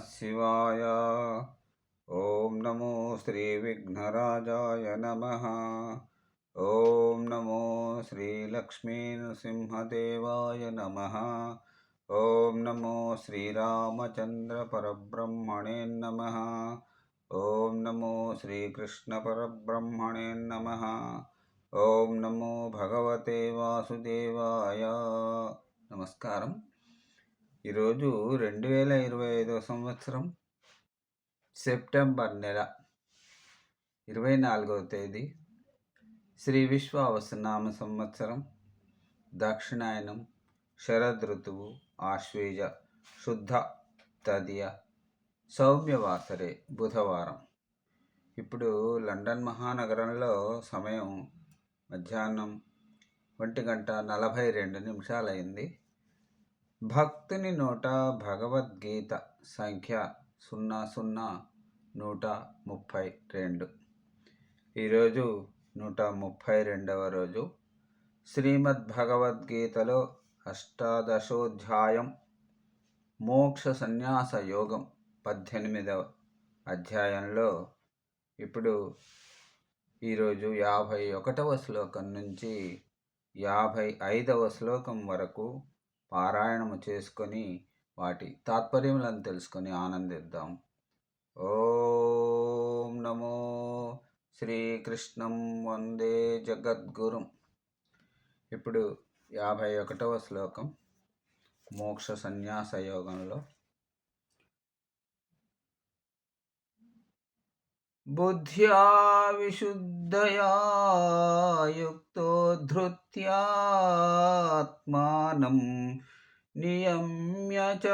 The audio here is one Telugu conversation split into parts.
शिवाय। ओम नमो श्रीविघ्नराजाय नमः। ओम नमो श्रीलक्ष्मीनृसिंहदेवाय नमः। ओम नमो श्रीरामचन्द्रपरब्रह्मणे नमः। ओम नमो श्रीकृष्णपरब्रह्मणे नमः। ओम नमो भगवते वासुदेवाय। నమస్కారం. ఈరోజు 2025 సంవత్సరం సెప్టెంబర్ నెల 24వ తేదీ, శ్రీ విశ్వావసునామ సంవత్సరం, దక్షిణాయనం, శరదృతువు, ఆశ్వేజ శుద్ధ తదియ, సౌమ్యవాసరే, బుధవారం. ఇప్పుడు లండన్ మహానగరంలో సమయం మధ్యాహ్నం 1:42 అయింది. భక్తుని నోట భగవద్గీత సంఖ్య 00132. ఈరోజు 132వ రోజు. శ్రీమద్భగవద్గీతలో 18వ మోక్ష సన్యాస యోగం 18వ అధ్యాయంలో ఇప్పుడు ఈరోజు 51వ శ్లోకం నుంచి 55వ శ్లోకం వరకు పారాయణము చేసుకొని వాటి తాత్పర్యములను తెలుసుకొని ఆనందిద్దాం. ఓం నమో శ్రీకృష్ణం వందే జగద్గురుం. ఇప్పుడు 51వ శ్లోకం మోక్ష సన్యాస యోగంలో. బుద్ధ్యా విశుద్ధయా యుక్తో ధృత్యాత్మానం నియమ్య చ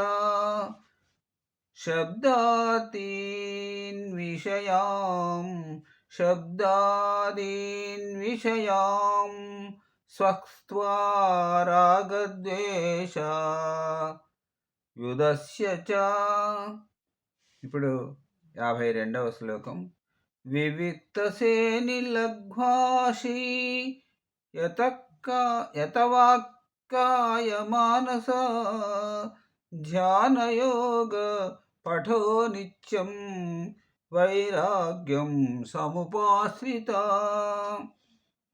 శబ్దాదీన్ విషయాం స్వస్త్వా రాగద్వేష యుధస్య చ. ఇప్పుడు 52వ శ్లోకం. వివిక్తసేని లఘ్వాషి యతవాక్కాయ మానస ధ్యానయోగ పఠో నిత్యం వైరాగ్యం సముపాశ్రిత.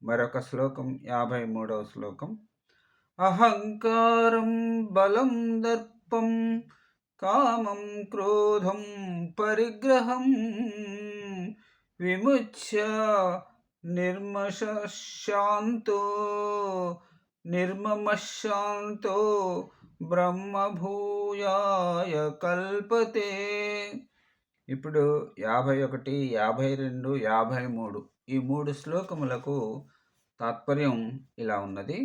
మరొక శ్లోకం 53వ శ్లోకం. అహంకారం బలం దర్పం కామం క్రోధం పరిగ్రహం విముచ్య నిర్మమశాంతో బ్రహ్మభూయాయ కల్పతే. ఇప్పుడు 51, 52, 53 ఈ 3 శ్లోకములకు తాత్పర్యం ఇలా ఉన్నది.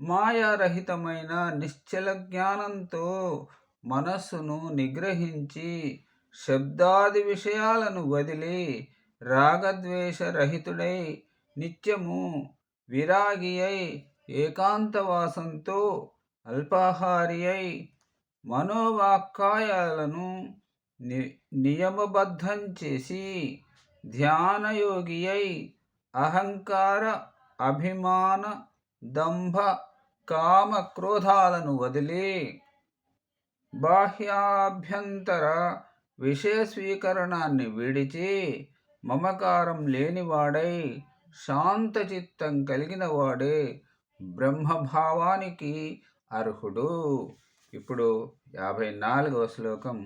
మాయారహితమైన నిశ్చల జ్ఞానంతో మనస్సును నిగ్రహించి శబ్దాది విషయాలను వదిలి రాగద్వేషరహితుడై నిత్యము విరాగి అయి ఏకాంతవాసంతో అల్పాహారి అయి మనోవాక్కాయాలను నియమబద్ధం చేసి ధ్యానయోగి అయి అహంకార అభిమాన దంభ కామ క్రోధాలను వదిలి బాహ్యాభ్యంతర విషయ స్వీకరణాన్ని విడిచి మమకారం లేనివాడై శాంతచిత్తం కలిగిన వాడే బ్రహ్మభావానికి అర్హుడు. ఇప్పుడు 54వ శ్లోకం.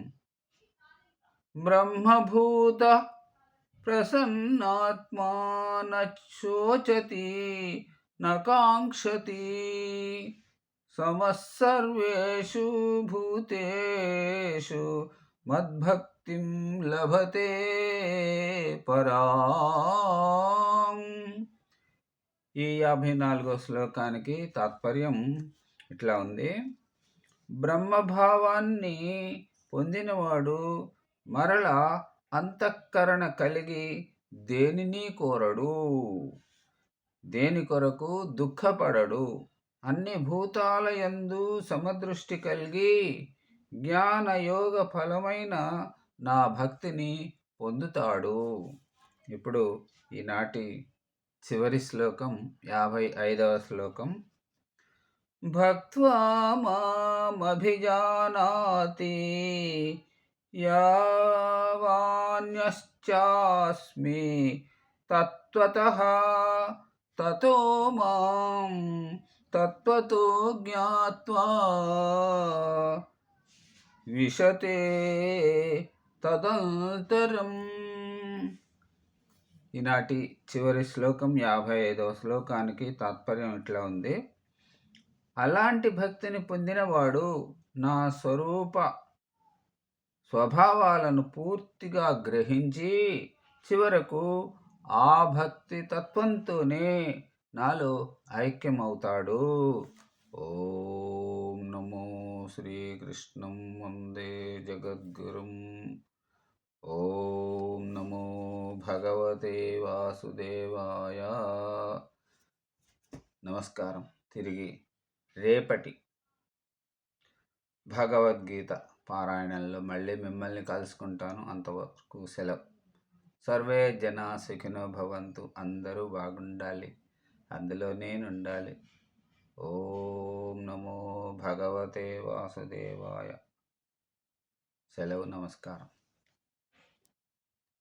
బ్రహ్మభూత ప్రసన్నాత్మా నోచతి నకాంక్షతి సమస్సర్వేషు భూతేషు మద్భక్తిం లభతే పరాం. ఈ 54వ శ్లోకానికి తాత్పర్యం ఇట్లా ఉంది. బ్రహ్మభావాన్ని పొందినవాడు మరల అంతఃకరణ కలిగి దేనిని కోరడు, దేని కొరకు దుఃఖపడడు. అన్ని భూతాల యందు సమదృష్టి కలిగి జ్ఞానయోగ ఫలమైన నా భక్తిని పొందుతాడు. ఇప్పుడు ఈనాటి చివరి శ్లోకం 55వ శ్లోకం. భక్త్వా మామభిజానాతి యావాన్యశ్చాస్మి తత్వతః తతో మాం తత్వతో జ్ఞాత్వా విశతే తదనంతరం. ఈనాటి చివరి శ్లోకం 55వ శ్లోకానికి తాత్పర్యం ఇట్లా ఉంది. అలాంటి భక్తిని పొందినవాడు నా స్వభావాలను పూర్తిగా గ్రహించి చివరకు ఆ భక్తి తత్వంతోనే నాలో ఐక్యమవుతాడు. ఓం నమో శ్రీకృష్ణం వందే జగద్గురుం. ఓం నమో భగవతే వాసుదేవాయ. నమస్కారం. తిరిగి రేపటి భగవద్గీత పారాయణంలో మళ్ళీ మిమ్మల్ని కలుసుకుంటాను. అంతవరకు సెలవు. సర్వే జనా సుఖినో భవంతు. అందరూ బాగుండాలి, అందులో నేనుండాలి. ఓం నమో భగవతే వాసుదేవాయ. సెలవు. నమస్కారం.